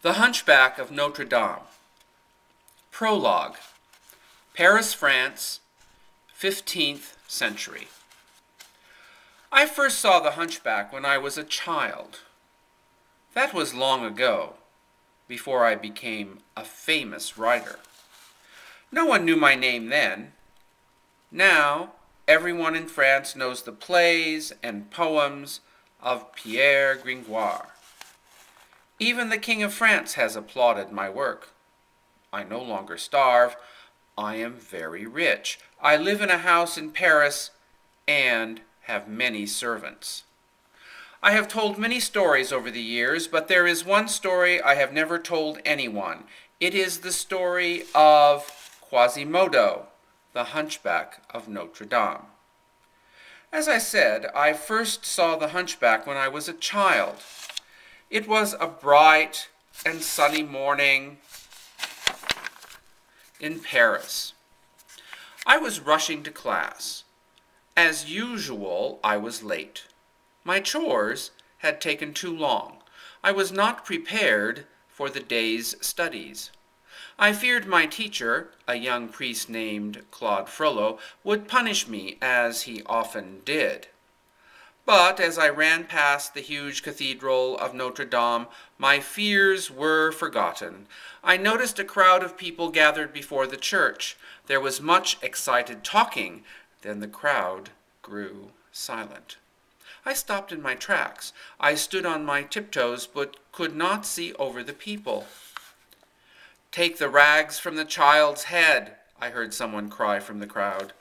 The Hunchback of Notre Dame. Prologue. Paris, France, 15th century. I first saw the Hunchback when I was a child. That was long ago, before I became a famous writer. No one knew my name then. Now, everyone in France knows the plays and poems of Pierre Gringoire. Even the King of France has applauded my work. I no longer starve. I am very rich. I live in a house in Paris and have many servants. I have told many stories over the years, but there is one story I have never told anyone. It is the story of Quasimodo, the Hunchback of Notre Dame. As I said, I first saw the Hunchback when I was a child. It was a bright and sunny morning in Paris. I was rushing to class. As usual, I was late. My chores had taken too long. I was not prepared for the day's studies. I feared my teacher, a young priest named Claude Frollo, would punish me, as he often did. But as I ran past the huge cathedral of Notre Dame, my fears were forgotten. I noticed a crowd of people gathered before the church. There was much excited talking. Then the crowd grew silent. I stopped in my tracks. I stood on my tiptoes, but could not see over the people. "Take the rags from the child's head," I heard someone cry from the crowd.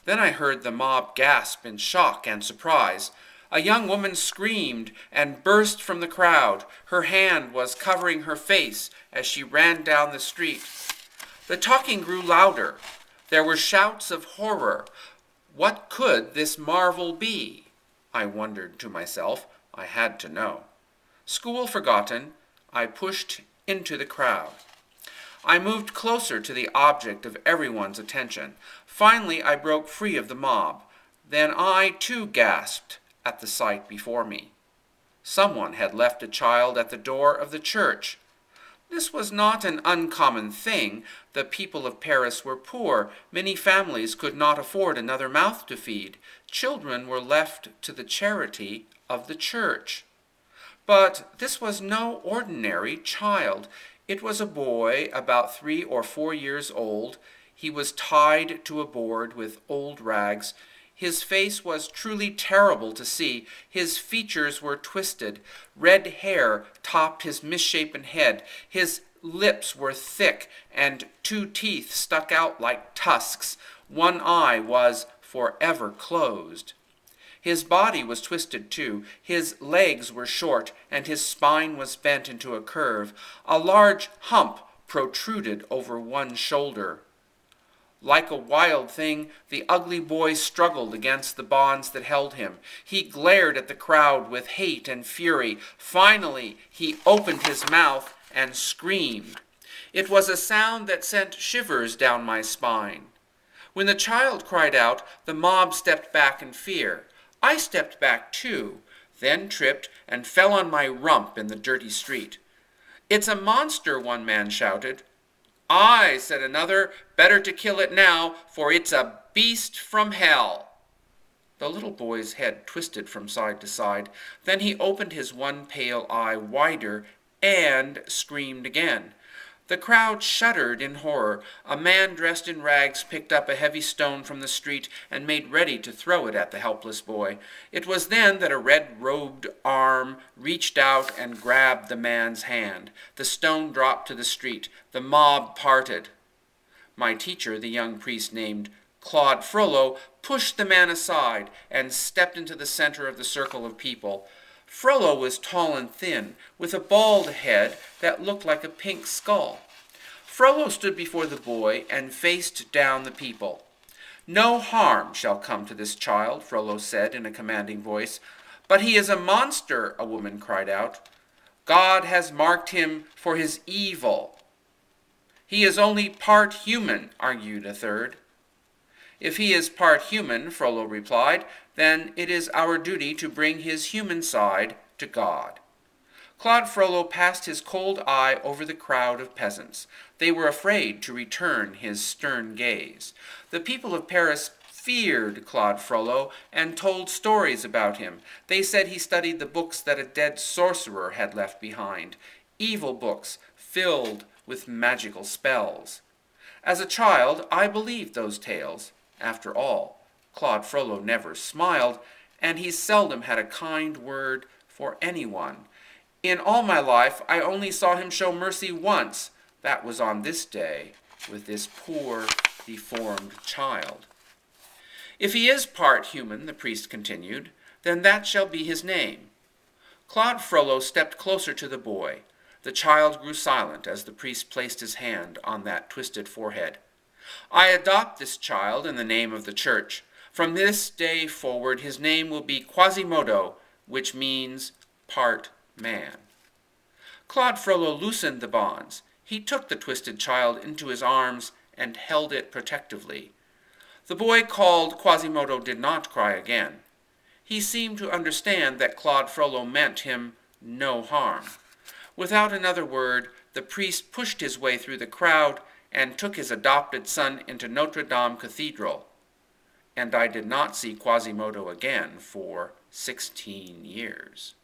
Then I heard the mob gasp in shock and surprise. A young woman screamed and burst from the crowd. Her hand was covering her face as she ran down the street. The talking grew louder. There were shouts of horror. What could this marvel be? I wondered to myself. I had to know. School forgotten, I pushed into the crowd. I moved closer to the object of everyone's attention. Finally, I broke free of the mob. Then I, too, gasped at the sight before me. Someone had left a child at the door of the church. This was not an uncommon thing. The people of Paris were poor. Many families could not afford another mouth to feed. Children were left to the charity of the church. But this was no ordinary child. It was a boy about 3 or 4 years old. He was tied to a board with old rags. His face was truly terrible to see. His features were twisted. Red hair topped his misshapen head. His lips were thick, and 2 teeth stuck out like tusks. One eye was forever closed. His body was twisted too. His legs were short, and his spine was bent into a curve. A large hump protruded over one shoulder. Like a wild thing, the ugly boy struggled against the bonds that held him. He glared at the crowd with hate and fury. Finally, he opened his mouth and screamed. It was a sound that sent shivers down my spine. When the child cried out, the mob stepped back in fear. I stepped back too, then tripped and fell on my rump in the dirty street. "It's a monster," one man shouted. "Aye," said another, "better to kill it now, for it's a beast from hell." The little boy's head twisted from side to side. Then he opened his one pale eye wider and screamed again. The crowd shuddered in horror. A man dressed in rags picked up a heavy stone from the street and made ready to throw it at the helpless boy. It was then that a red-robed arm reached out and grabbed the man's hand. The stone dropped to the street. The mob parted. My teacher, the young priest named Claude Frollo, pushed the man aside and stepped into the center of the circle of people. Frollo was tall and thin, with a bald head that looked like a pink skull. Frollo stood before the boy and faced down the people. "No harm shall come to this child," Frollo said in a commanding voice. "But he is a monster," a woman cried out. "God has marked him for his evil." "He is only part human," argued a third. "If he is part human," Frollo replied, "then it is our duty to bring his human side to God." Claude Frollo passed his cold eye over the crowd of peasants. They were afraid to return his stern gaze. The people of Paris feared Claude Frollo and told stories about him. They said he studied the books that a dead sorcerer had left behind, evil books filled with magical spells. As a child, I believed those tales. After all, Claude Frollo never smiled, and he seldom had a kind word for anyone. In all my life, I only saw him show mercy once. That was on this day, with this poor, deformed child. If he is part human, the priest continued, then that shall be his name. Claude Frollo stepped closer to the boy. The child grew silent as the priest placed his hand on that twisted forehead. I adopt this child in the name of the church. From this day forward, his name will be Quasimodo, which means part man. Claude Frollo loosened the bonds. He took the twisted child into his arms and held it protectively. The boy called Quasimodo did not cry again. He seemed to understand that Claude Frollo meant him no harm. Without another word, the priest pushed his way through the crowd and took his adopted son into Notre Cathedral. And I did not see Quasimodo again for 16 years.